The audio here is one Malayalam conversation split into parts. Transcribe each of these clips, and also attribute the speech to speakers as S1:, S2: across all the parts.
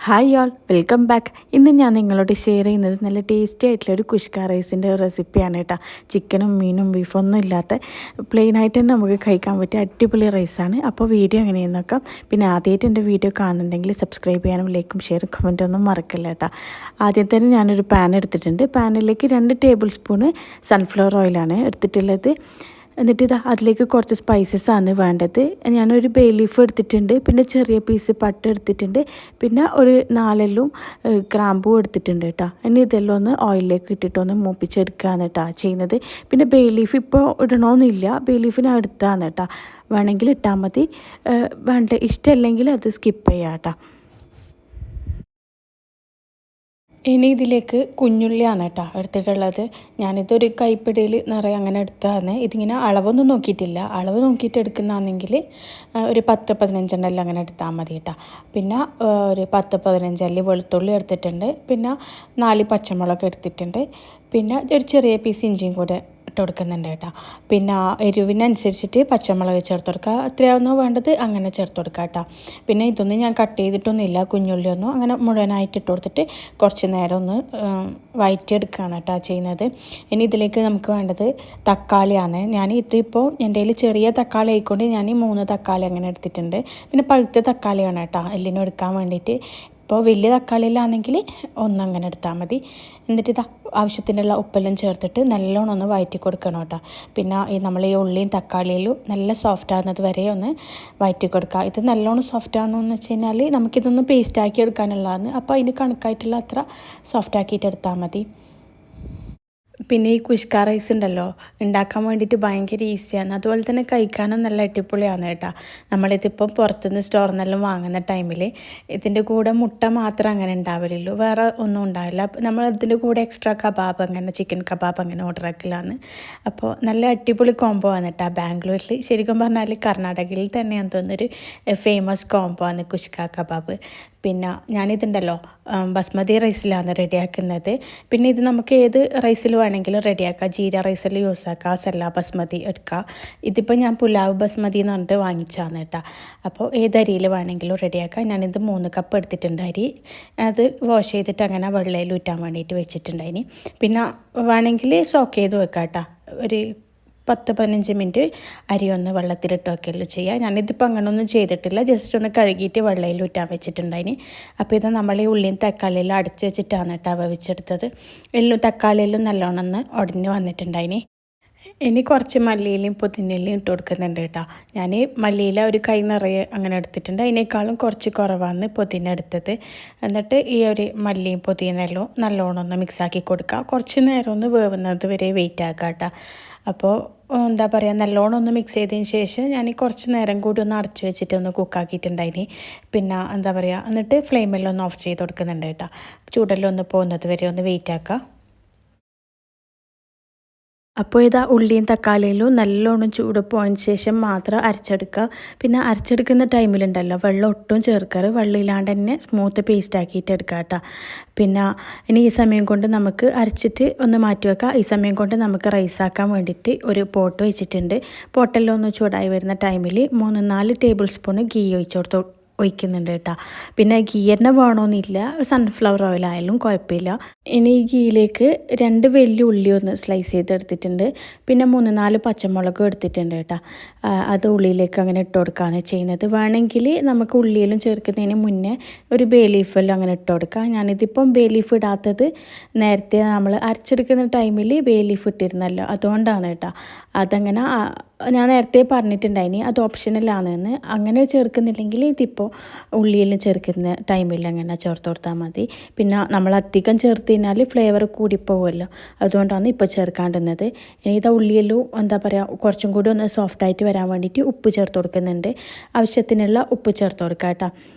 S1: Hi all welcome back. ഇന്ന് ഞാൻ നിങ്ങളോട് ഷെയർ ചെയ്യുന്നത് നല്ല ടേസ്റ്റി ആയിട്ടുള്ള ഒരു കുഷ്ക റൈസിൻ്റെ റെസിപ്പിയാണ് കേട്ടോ. ചിക്കനും മീനും ബീഫൊന്നും ഇല്ലാത്ത പ്ലെയിനായിട്ട് തന്നെ നമുക്ക് കഴിക്കാൻ പറ്റിയ അടിപൊളി റൈസാണ്. അപ്പോൾ വീഡിയോ എങ്ങനെയെന്ന് നോക്കാം. പിന്നെ ആദ്യമായിട്ട് എൻ്റെ വീഡിയോ കാണുന്നുണ്ടെങ്കിൽ സബ്സ്ക്രൈബ് ചെയ്യാനും ലൈക്കും ഷെയറും കമൻറ്റൊന്നും മറക്കില്ല കേട്ടോ. ആദ്യം തന്നെ ഞാനൊരു പാൻ എടുത്തിട്ടുണ്ട്. പാനിലേക്ക് 2 ടേബിൾ സ്പൂണ് സൺഫ്ലവർ ഓയിലാണ് എടുത്തിട്ടുള്ളത്. എന്നിട്ട് അതിലേക്ക് കുറച്ച് സ്പൈസസ് ആണ് വേണ്ടത്. ഞാനൊരു ബേ ലീഫ് എടുത്തിട്ടുണ്ട്, പിന്നെ ചെറിയ പീസ് പട്ട എടുത്തിട്ടുണ്ട്, പിന്നെ ഒരു 4 ഗ്രാമ്പൂ എടുത്തിട്ടുണ്ട് കേട്ടോ. ഇനി ഇതെല്ലാം ഒന്ന് ഓയിലിലേക്ക് ഇട്ടിട്ടൊന്ന് മൂപ്പിച്ചെടുക്കുകയാണ് കേട്ടോ ചെയ്യുന്നത്. പിന്നെ ബേ ലീഫ് ഇപ്പോൾ ഇടണമെന്നില്ല, ബേ ലീഫ് ഞാൻ എടുത്തതാണ് കേട്ടോ. വേണമെങ്കിൽ ഇട്ടാൽ മതി, ഇഷ്ടമല്ലെങ്കിൽ അത് സ്കിപ്പ് ചെയ്യാം കേട്ടോ. ഇനി ഇതിലേക്ക് കുഞ്ഞുള്ളിയാണ് കേട്ടോ എടുത്തിട്ടുള്ളത്. ഞാനിതൊരു കൈപ്പിടിയിൽ നിറയെ അങ്ങനെ എടുത്തതാണ്. ഇതിങ്ങനെ അളവൊന്നും നോക്കിയിട്ടില്ല. അളവ് നോക്കിയിട്ട് എടുക്കുന്നതാണെങ്കിൽ ഒരു 10-15 എണ്ണം അങ്ങനെ എടുത്താൽ മതി കേട്ടോ. പിന്നെ ഒരു 10-15 അല്ലി വെളുത്തുള്ളി എടുത്തിട്ടുണ്ട്, പിന്നെ 4 പച്ചമുളക് എടുത്തിട്ടുണ്ട്, പിന്നെ ഒരു ചെറിയ പീസ് ഇഞ്ചിയും കൂടെ ഇട്ട് കൊടുക്കുന്നുണ്ട് കേട്ടോ. പിന്നെ എരിവിനനുസരിച്ചിട്ട് പച്ചമുളക് ചേർത്ത് കൊടുക്കുക, എത്രയാണോ വേണ്ടത് അങ്ങനെ ചേർത്ത് കൊടുക്കുക കേട്ടോ. പിന്നെ ഇതൊന്നും ഞാൻ കട്ട് ചെയ്തിട്ടൊന്നുമില്ല, കുഞ്ഞുള്ളിയൊന്നും അങ്ങനെ മുഴുവനായിട്ട് ഇട്ട് കൊടുത്തിട്ട് കുറച്ച് നേരം ഒന്ന് വഴറ്റിയെടുക്കുകയാണ് കേട്ടോ ചെയ്യുന്നത്. ഇനി ഇതിലേക്ക് നമുക്ക് വേണ്ടത് തക്കാളിയാണ്. ഞാൻ ഇതിപ്പോൾ എൻ്റെ കയ്യിൽ ചെറിയ തക്കാളി ആയിക്കൊണ്ട് ഞാൻ 3 തക്കാളി അങ്ങനെ എടുത്തിട്ടുണ്ട്. പിന്നെ പഴുത്ത തക്കാളിയാണ് കേട്ടോ എല്ലിനും എടുക്കാൻ വേണ്ടിയിട്ട്. ഇപ്പോൾ വലിയ തക്കാളിയിലാണെങ്കിൽ ഒന്നങ്ങനെ എടുത്താൽ മതി. എന്നിട്ട് ആവശ്യത്തിനുള്ള ഉപ്പെല്ലാം ചേർത്തിട്ട് നല്ലോണം ഒന്ന് വഴറ്റി കൊടുക്കണം കേട്ടോ. പിന്നെ നമ്മൾ ഈ ഉള്ളിയും തക്കാളിയിലും നല്ല സോഫ്റ്റ് ആകുന്നത് വരെ ഒന്ന് വഴറ്റി കൊടുക്കുക. ഇത് നല്ലോണം സോഫ്റ്റ് ആകണമെന്ന് വെച്ച് കഴിഞ്ഞാൽ നമുക്കിതൊന്ന് പേസ്റ്റാക്കി എടുക്കാനുള്ളതാണ്. അപ്പോൾ അതിന് കണക്കായിട്ടുള്ള അത്ര സോഫ്റ്റ് ആക്കിയിട്ട് എടുത്താൽ മതി. പിന്നെ ഈ കുഷ്ക റൈസ് ഉണ്ടല്ലോ, ഉണ്ടാക്കാൻ വേണ്ടിയിട്ട് ഭയങ്കര ഈസിയാണ്, അതുപോലെ തന്നെ കഴിക്കാനും നല്ല അടിപൊളിയാണ് കേട്ടോ. നമ്മളിതിപ്പോൾ പുറത്തുനിന്ന് സ്റ്റോറിൽ നിന്നെല്ലാം വാങ്ങുന്ന ടൈമിൽ ഇതിൻ്റെ കൂടെ മുട്ട മാത്രം അങ്ങനെ ഉണ്ടാവില്ലല്ലോ, വേറെ ഒന്നും ഉണ്ടാവില്ല. നമ്മൾ ഇതിൻ്റെ കൂടെ എക്സ്ട്രാ കബാബ് അങ്ങനെ ചിക്കൻ കബാബ് അങ്ങനെ ഓർഡർ ആക്കലാണ്. അപ്പോൾ നല്ല അടിപൊളി കോംബോ ആണ് കേട്ടോ. ബാംഗ്ലൂരിൽ ശരിക്കും പറഞ്ഞാൽ കർണാടകയിൽ തന്നെയാണെന്ന് തോന്നുന്നൊരു ഫേമസ് കോംബോ ആണ് കുഷ്ക കബാബ്. പിന്നെ ഞാനിതുണ്ടല്ലോ ബസ്മതി റൈസിലാണ് റെഡിയാക്കുന്നത്. പിന്നെ ഇത് നമുക്ക് ഏത് റൈസിൽ വേണമെങ്കിലും റെഡിയാക്കാം. ജീര റൈസിൽ യൂസ് ആക്കാം, സെല്ല ബസ്മതി എടുക്കുക. ഇതിപ്പോൾ ഞാൻ പുലാവ് ബസ്മതി എന്ന് പറഞ്ഞിട്ട് വാങ്ങിച്ചാണ് കേട്ടോ. അപ്പോൾ ഏത് അരിയിൽ വേണമെങ്കിലും റെഡിയാക്കാം. ഞാനിത് 3 കപ്പ് എടുത്തിട്ടുണ്ട് അരി. അത് വാഷ് ചെയ്തിട്ട് അങ്ങനെ വെള്ളയിൽ ഊറ്റാൻ വേണ്ടിയിട്ട് വെച്ചിട്ടുണ്ടായിന്. പിന്നെ വേണമെങ്കിൽ സോക്ക് ചെയ്ത് വെക്കാം കേട്ടോ. ഒരു 10-15 മിനിറ്റ് അരി ഒന്ന് വെള്ളത്തിലിട്ട് വെക്കല്ലോ ചെയ്യുക. ഞാനിതിപ്പോൾ അങ്ങനെയൊന്നും ചെയ്തിട്ടില്ല, ജസ്റ്റ് ഒന്ന് കഴുകിയിട്ട് വെള്ളയിൽ ഊറ്റാൻ വെച്ചിട്ടുണ്ടായിന്. അപ്പോൾ ഇത് നമ്മൾ ഈ ഉള്ളിയും തക്കാളിയെല്ലാം അടച്ച് വെച്ചിട്ടാണ് കേട്ടോ വേവിച്ചെടുത്തത്. തക്കാളിയെല്ലാം നല്ലോണം ഒന്ന് ഉടഞ്ഞ് വന്നിട്ടുണ്ടായിന്. ഇനി കുറച്ച് മല്ലിയിലയും പുതിനയിലയും ഇട്ട് കൊടുക്കുന്നുണ്ട് കേട്ടോ. ഞാൻ മല്ലിയില ഒരു കൈ നിറയെ അങ്ങനെ എടുത്തിട്ടുണ്ട്, അതിനേക്കാളും കുറച്ച് കുറവാണ് പുതിന എടുത്തത്. എന്നിട്ട് ഈ ഒരു മല്ലിയും പുതിനയിലും നല്ലോണം ഒന്ന് മിക്സാക്കി കൊടുക്കുക. കുറച്ച് നേരം ഒന്ന് വേവുന്നത് വരെ വെയിറ്റ് ആക്കുക കേട്ടോ. അപ്പോൾ എന്താ പറയുക, നല്ലോണം ഒന്ന് മിക്സ് ചെയ്തതിന് ശേഷം ഞാൻ കുറച്ച് നേരം കൂടി ഒന്ന് അടച്ചു വെച്ചിട്ട് ഒന്ന് കുക്കാക്കിയിട്ടുണ്ടായിന്. പിന്നെ എന്താ പറയുക, എന്നിട്ട് ഫ്ലെയിമെല്ലാം ഒന്ന് ഓഫ് ചെയ്ത് കൊടുക്കുന്നുണ്ട് കേട്ടോ. ചൂടെല്ലാം ഒന്ന് പോകുന്നത് വരെ ഒന്ന് വെയിറ്റ് ആക്കുക. അപ്പോൾ ഉള്ളിയും തക്കാളിയിലും നല്ലോണം ചൂട് പോയതിന് ശേഷം മാത്രം അരച്ചെടുക്കുക. പിന്നെ അരച്ചെടുക്കുന്ന ടൈമിലുണ്ടല്ലോ വെള്ളം ഒട്ടും ചേർക്കാറ്, വെള്ളം ഇല്ലാണ്ട് തന്നെ സ്മൂത്ത് പേസ്റ്റ് ആക്കിയിട്ട് എടുക്കുക കേട്ടോ. പിന്നെ ഇനി ഈ സമയം കൊണ്ട് നമുക്ക് അരച്ചിട്ട് ഒന്ന് മാറ്റി വെക്കാം. ഈ സമയം കൊണ്ട് നമുക്ക് റൈസാക്കാൻ വേണ്ടിയിട്ട് ഒരു പോട്ട് വെച്ചിട്ടുണ്ട്. പോട്ടെല്ലാം ഒന്ന് ചൂടായി വരുന്ന ടൈമിൽ 3-4 ടേബിൾ സ്പൂൺ ഗീ ഒഴിക്കുന്നുണ്ട് കേട്ടോ. പിന്നെ ഗീ തന്നെ വേണമെന്നില്ല, സൺഫ്ലവർ ഓയിലായാലും കുഴപ്പമില്ല. ഇനി ഈ ഗീയിലേക്ക് 2 വലിയ ഉള്ളി ഒന്ന് സ്ലൈസ് ചെയ്തെടുത്തിട്ടുണ്ട്, പിന്നെ 3-4 പച്ചമുളകും എടുത്തിട്ടുണ്ട് കേട്ടോ. അത് ഉള്ളിയിലേക്ക് അങ്ങനെ ഇട്ട് കൊടുക്കുകയാണ് ചെയ്യുന്നത്. വേണമെങ്കിൽ നമുക്ക് ഉള്ളിയിലും ചേർക്കുന്നതിന് മുന്നേ ഒരു ബേ ലീഫെല്ലാം അങ്ങനെ ഇട്ട് കൊടുക്കാം. ഞാനിതിപ്പം ബേ ലീഫ് ഇടാത്തത് നേരത്തെ നമ്മൾ അരച്ചെടുക്കുന്ന ടൈമിൽ ബേ ലീഫ് ഇട്ടിരുന്നല്ലോ, അതുകൊണ്ടാണ് കേട്ടോ. അതങ്ങനെ ഞാൻ നേരത്തെ പറഞ്ഞിട്ടുണ്ടായിനി അത് ഓപ്ഷനലാണെന്ന്. അങ്ങനെ ചേർക്കുന്നില്ലെങ്കിൽ ഇതിപ്പോൾ ഉള്ളിയെല്ലാം ചേർക്കുന്ന ടൈമിൽ അങ്ങനെ ചേർത്ത് കൊടുത്താൽ മതി. പിന്നെ നമ്മൾ അധികം ചേർത്ത് കഴിഞ്ഞാൽ ഫ്ലേവർ കൂടിപ്പോവുമല്ലോ, അതുകൊണ്ടാണ് ഇപ്പോൾ ചേർക്കാണ്ടുന്നത്. ഇനി ഉള്ളിയെല്ലാം എന്താ പറയുക കുറച്ചും കൂടി ഒന്ന് സോഫ്റ്റായിട്ട് വരാൻ വേണ്ടിയിട്ട് ഉപ്പ് ചേർത്ത് കൊടുക്കുന്നുണ്ട്. ആവശ്യത്തിനുള്ള ഉപ്പ് ചേർത്ത് കൊടുക്കാം കേട്ടോ.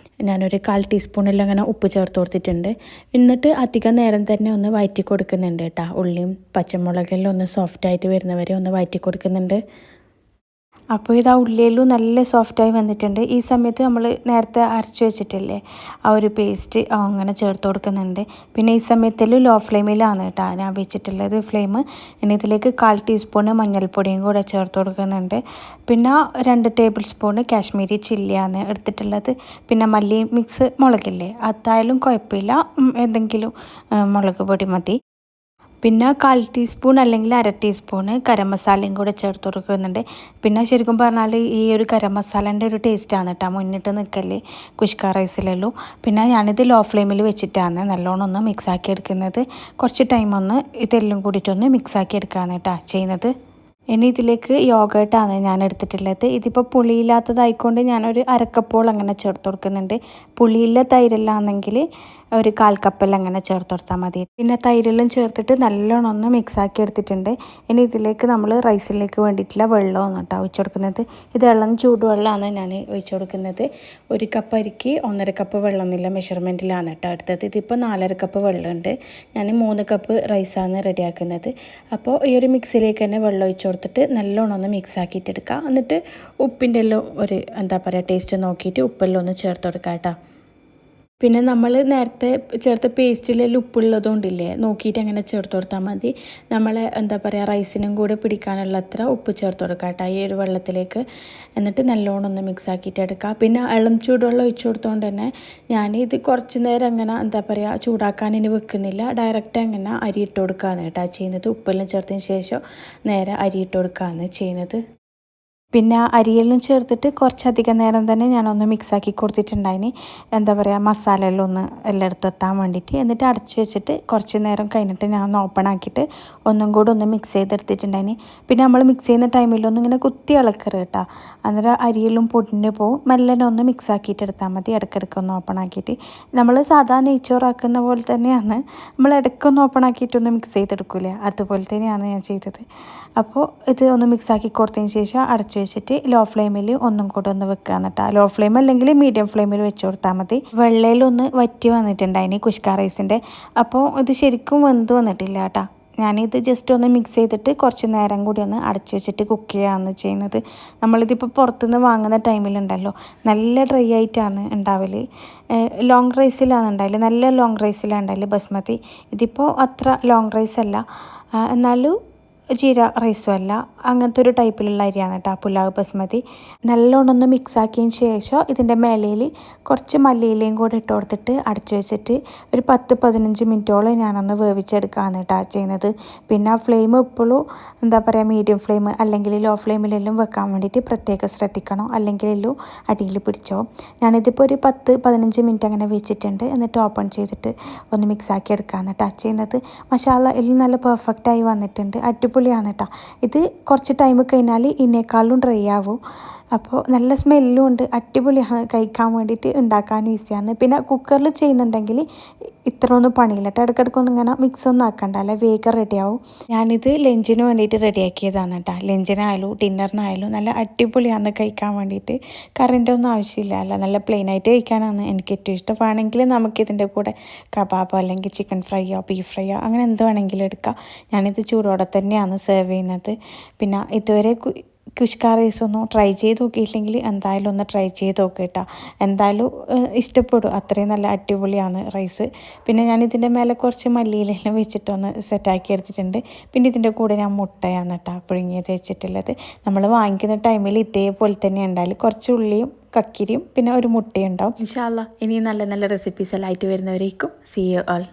S1: ഞാനൊരു 1/4 ടീസ്പൂണെല്ലാം അങ്ങനെ ഉപ്പ് ചേർത്ത് കൊടുത്തിട്ടുണ്ട്. എന്നിട്ട് അധികം നേരം തന്നെ ഒന്ന് വഴറ്റി കൊടുക്കുന്നുണ്ട് കേട്ടോ. ഉള്ളിയും പച്ചമുളകെല്ലാം ഒന്ന് സോഫ്റ്റായിട്ട് വരുന്നവരെ ഒന്ന് വഴറ്റി കൊടുക്കുന്നുണ്ട്. അപ്പോൾ ഇത് ആ ഉള്ളിലും നല്ല സോഫ്റ്റായി വന്നിട്ടുണ്ട്. ഈ സമയത്ത് നമ്മൾ നേരത്തെ അരച്ച് വെച്ചിട്ടില്ലേ ആ ഒരു പേസ്റ്റ് അങ്ങനെ ചേർത്ത് കൊടുക്കുന്നുണ്ട്. പിന്നെ ഈ സമയത്തിൽ ലോ ഫ്ലെയിമിലാണ് കേട്ടോ ഞാൻ വെച്ചിട്ടുള്ളത് ഫ്ലെയിം. ഇനി ഇതിലേക്ക് 1/4 ടീസ്പൂൺ മഞ്ഞൾപ്പൊടിയും കൂടെ ചേർത്ത് കൊടുക്കുന്നുണ്ട്. പിന്നെ 2 ടേബിൾ സ്പൂൺ കാശ്മീരി ചില്ലിയാണ് എടുത്തിട്ടുള്ളത്. പിന്നെ മല്ലി മിക്സ് മുളകില്ലേ അതായാലും കുഴപ്പമില്ല, എന്തെങ്കിലും മുളക് പൊടി മതി. പിന്നെ 1/4 ടീസ്പൂൺ അല്ലെങ്കിൽ 1/2 ടീസ്പൂൺ ഗരം മസാലയും കൂടെ ചേർത്ത് കൊടുക്കുന്നുണ്ട്. പിന്നെ ശരിക്കും പറഞ്ഞാൽ ഈ ഒരു ഗരം മസാലേൻ്റെ ഒരു ടേസ്റ്റാണ് കേട്ടോ മുന്നിട്ട് നിൽക്കല് കുഷ്ക റൈസിലെല്ലാം. പിന്നെ ഞാനിത് ലോ ഫ്ലെയിമിൽ വെച്ചിട്ടാണ് നല്ലോണം ഒന്ന് മിക്സാക്കി എടുക്കുന്നത്. കുറച്ച് ടൈം ഒന്ന് ഇതെല്ലാം കൂടിയിട്ടൊന്ന് മിക്സാക്കി എടുക്കുകയാണ് കേട്ടോ ചെയ്യുന്നത്. ഇനി ഇതിലേക്ക് യോഗേട്ടാണ് ഞാൻ എടുത്തിട്ടുള്ളത്. ഇതിപ്പോൾ പുളിയില്ലാത്തതായിക്കൊണ്ട് ഞാനൊരു അരക്കപ്പോളം അങ്ങനെ ചേർത്ത് കൊടുക്കുന്നുണ്ട്. പുളിയില്ല തൈരെല്ലാമെങ്കിൽ ഒരു 1/4 കപ്പെല്ലാം അങ്ങനെ ചേർത്ത് കൊടുത്താൽ മതി. പിന്നെ തൈരെല്ലാം ചേർത്തിട്ട് നല്ലോണം ഒന്ന് മിക്സാക്കി എടുത്തിട്ടുണ്ട്. ഇനി ഇതിലേക്ക് നമ്മൾ റൈസിലേക്ക് വേണ്ടിയിട്ടുള്ള വെള്ളമാണ് കേട്ടോ ഒഴിച്ച് കൊടുക്കുന്നത്. ഇത് ഇളം ചൂടുവെള്ളമാണ് ഞാൻ ഒഴിച്ച് കൊടുക്കുന്നത്. 1 കപ്പ് അരിക്ക് 1.5 കപ്പ് വെള്ളം എന്നില്ല മെഷർമെൻറ്റിലാണ് കേട്ടോ എടുത്തത്. ഇതിപ്പോൾ 4.5 കപ്പ് വെള്ളമുണ്ട്. ഞാൻ 3 കപ്പ് റൈസാണ് റെഡിയാക്കുന്നത്. അപ്പോൾ ഈ ഒരു മിക്സിയിലേക്ക് തന്നെ വെള്ളം ഒഴിച്ച് കൊടുത്തിട്ട് നല്ലോണം ഒന്ന് മിക്സ് ആക്കിയിട്ട് എടുക്കുക. എന്നിട്ട് ഉപ്പിൻ്റെ എല്ലാം ഒരു ടേസ്റ്റ് നോക്കിയിട്ട് ഉപ്പെല്ലാം ഒന്ന് ചേർത്ത് കൊടുക്കുക കേട്ടോ. പിന്നെ നമ്മൾ നേരത്തെ ചേർത്ത പേസ്റ്റിലെല്ലാം ഉപ്പുള്ളതുകൊണ്ടില്ലേ നോക്കിയിട്ട് അങ്ങനെ ചേർത്ത് കൊടുത്താൽ മതി. നമ്മളെ റൈസിനും കൂടെ പിടിക്കാനുള്ള അത്ര ഉപ്പ് ചേർത്ത് കൊടുക്കുക കേട്ടോ ഈ ഒരു വെള്ളത്തിലേക്ക്. എന്നിട്ട് നല്ലോണം ഒന്ന് മിക്സ് ആക്കിയിട്ട് എടുക്കുക. പിന്നെ ഇളം ചൂടുവെള്ളം ഒഴിച്ചു കൊടുത്തുകൊണ്ട് തന്നെ ഞാനിത് കുറച്ച് നേരം അങ്ങനെ ചൂടാക്കാൻ ഇനി വെക്കുന്നില്ല. ഡയറക്റ്റ് അങ്ങനെ അരി ഇട്ട് കൊടുക്കുകയാണ് കേട്ടോ ചെയ്യുന്നത്. ഉപ്പെല്ലാം ചേർത്തതിന് ശേഷം നേരെ അരി ഇട്ട് കൊടുക്കുകയാണ് ചെയ്യുന്നത്. പിന്നെ അരിയെല്ലാം ചേർത്തിട്ട് കുറച്ചധികം നേരം തന്നെ ഞാനൊന്ന് മിക്സാക്കി കൊടുത്തിട്ടുണ്ടായിന്. മസാല എല്ലാം ഒന്ന് എല്ലായിടത്തും എത്താൻ വേണ്ടിയിട്ട്. എന്നിട്ട് അടച്ചു വെച്ചിട്ട് കുറച്ച് നേരം കഴിഞ്ഞിട്ട് ഞാൻ ഒന്ന് ഓപ്പൺ ആക്കിയിട്ട് ഒന്നും കൂടെ ഒന്ന് മിക്സ് ചെയ്തെടുത്തിട്ടുണ്ടായിന്. പിന്നെ നമ്മൾ മിക്സ് ചെയ്യുന്ന ടൈമിലൊന്നും ഇങ്ങനെ കുത്തി ഇളക്കരുത് കേട്ടോ, അന്നേരം അരിയെല്ലാം പൊടിഞ്ഞ് പോവും. മെല്ലനെ ഒന്ന് മിക്സ് ആക്കിയിട്ട് എടുത്താൽ മതി. ഇടയ്ക്കിടയ്ക്ക് ഒന്ന് ഓപ്പൺ ആക്കിയിട്ട് നമ്മൾ സാധാരണ നെയ്ച്ചോറാക്കുന്ന പോലെ തന്നെയാണ്. നമ്മൾ ഇടയ്ക്കൊന്ന് ഓപ്പൺ ആക്കിയിട്ടൊന്ന് മിക്സ് ചെയ്തെടുക്കില്ലേ അതുപോലെ തന്നെയാണ് ഞാൻ ചെയ്തത്. അപ്പോൾ ഇത് ഒന്ന് മിക്സ് ആക്കി കൊടുത്തതിന് ശേഷം അടച്ചു വെച്ചിട്ട് ലോ ഫ്ലെയിമിൽ ഒന്നും കൂടെ ഒന്ന് വെക്കുക കേട്ടോ. ലോ ഫ്ലെയിം അല്ലെങ്കിൽ മീഡിയം ഫ്ലെയിമിൽ വെച്ച് കൊടുത്താൽ മതി. വെള്ളയിലൊന്ന് വറ്റി വന്നിട്ടുണ്ടായിന് കുഷ്ക റൈസിൻ്റെ. അപ്പോൾ ഇത് ശരിക്കും വെന്ത് വന്നിട്ടില്ല കേട്ടോ. ഞാനിത് ജസ്റ്റ് ഒന്ന് മിക്സ് ചെയ്തിട്ട് കുറച്ച് നേരം കൂടി ഒന്ന് അടച്ചു വെച്ചിട്ട് കുക്ക് ചെയ്യുകയാണ് ചെയ്യുന്നത്. നമ്മളിതിപ്പോൾ പുറത്തുനിന്ന് വാങ്ങുന്ന ടൈമിലുണ്ടല്ലോ നല്ല ഡ്രൈ ആയിട്ടാണ് ഉണ്ടാവല്. ലോങ് റൈസിലാണ് ഉണ്ടാവില്ല, നല്ല ലോങ് റൈസിലാണ് ഉണ്ടാവില്ല ബസ്മതി. ഇതിപ്പോൾ അത്ര ലോങ് റൈസ് അല്ല, എന്നാലും ജീര റൈസും അല്ല, അങ്ങനത്തെ ഒരു ടൈപ്പിലുള്ള അരിയാണ് കേട്ടോ പുലാവ് ബസ്മതി. നല്ലോണം ഒന്ന് മിക്സ് ആക്കിയതിന് ശേഷം ഇതിൻ്റെ മേലയിൽ കുറച്ച് മല്ലിയിലയും കൂടെ ഇട്ട് കൊടുത്തിട്ട് അടച്ചു വെച്ചിട്ട് ഒരു 10-15 മിനിറ്റോളം ഞാനൊന്ന് വേവിച്ചെടുക്കുകയാണ് കേട്ടോ ചെയ്യുന്നത്. പിന്നെ ആ ഫ്ലെയിം എപ്പോഴും മീഡിയം ഫ്ലെയിം അല്ലെങ്കിൽ ലോ ഫ്ലെയിമിലെല്ലാം വെക്കാൻ വേണ്ടിയിട്ട് പ്രത്യേകം ശ്രദ്ധിക്കണം, അല്ലെങ്കിലെല്ലാം അടിയിൽ പിടിച്ചോ. ഞാനിതിപ്പോൾ ഒരു 10-15 മിനിറ്റ് അങ്ങനെ വെച്ചിട്ടുണ്ട്. എന്നിട്ട് ഓപ്പൺ ചെയ്തിട്ട് ഒന്ന് മിക്സ് ആക്കി എടുക്കുകയാണ് കേട്ടോ ചെയ്യുന്നത്. മസാല എല്ലാം നല്ല പെർഫെക്റ്റായി വന്നിട്ടുണ്ട്, അടിപൊളിയാണ് കേട്ടോ. ഇത് കുറച്ച് ടൈം കഴിഞ്ഞാൽ ഇതിനേക്കാളും ഡ്രൈ ആവും. അപ്പോൾ നല്ല സ്മെല്ലും ഉണ്ട്, അടിപൊളിയാണ്, കഴിക്കാൻ വേണ്ടിയിട്ട് ഉണ്ടാക്കാനും ഈസിയാണ്. പിന്നെ കുക്കറിൽ ചെയ്യുന്നുണ്ടെങ്കിൽ ഇത്ര ഒന്നും പണിയില്ല കേട്ടോ. ഇടയ്ക്കിടയ്ക്കൊന്നും ഇങ്ങനെ മിക്സ് ഒന്നും ആക്കണ്ട, അല്ലെ വേഗം റെഡിയാവും. ഞാനിത് ലഞ്ചിന് വേണ്ടിയിട്ട് റെഡിയാക്കിയതാണ് കേട്ടോ. ലഞ്ചിനായാലും ഡിന്നറിനായാലും നല്ല അടിപൊളിയാണ് കഴിക്കാൻ വേണ്ടിയിട്ട്. കറിൻ്റെ ഒന്നും ആവശ്യമില്ല, അല്ല നല്ല പ്ലെയിനായിട്ട് കഴിക്കാനാണ് എനിക്ക് ഏറ്റവും ഇഷ്ടം. വേണമെങ്കിൽ നമുക്കിതിൻ്റെ കൂടെ കബാബോ അല്ലെങ്കിൽ ചിക്കൻ ഫ്രൈയോ ബീഫ് ഫ്രൈയോ അങ്ങനെ എന്ത് വേണമെങ്കിലും എടുക്കാം. ഞാനിത് ചൂടോടെ തന്നെയാണ് സെർവ് ചെയ്യുന്നത്. പിന്നെ ഇതുവരെ കുഷ്ക റൈസ് ഒന്നും ട്രൈ ചെയ്ത് നോക്കിയില്ലെങ്കിൽ എന്തായാലും ഒന്ന് ട്രൈ ചെയ്ത് നോക്കുക കേട്ടോ. എന്തായാലും ഇഷ്ടപ്പെടും, അത്രയും നല്ല അടിപൊളിയാണ് റൈസ്. പിന്നെ ഞാൻ ഇതിൻ്റെ മേലെ കുറച്ച് മല്ലിയിലെല്ലാം വെച്ചിട്ടൊന്ന് സെറ്റാക്കി എടുത്തിട്ടുണ്ട്. പിന്നെ ഇതിൻ്റെ കൂടെ ഞാൻ മുട്ടയാണ് കേട്ടോ പുഴുങ്ങിയത് വെച്ചിട്ടുള്ളത്. നമ്മൾ വാങ്ങിക്കുന്ന ടൈമിൽ ഇതേപോലെ തന്നെ ഉണ്ടായാലും കുറച്ച് ഉള്ളിയും കക്കിരിയും പിന്നെ ഒരു മുട്ടയും ഉണ്ടാവും. ഇൻഷാ അല്ലാഹ് ഇനിയും നല്ല നല്ല റെസിപ്പീസ് എല്ലാം ആയിട്ട് വരുന്നവരേക്കും. See you all.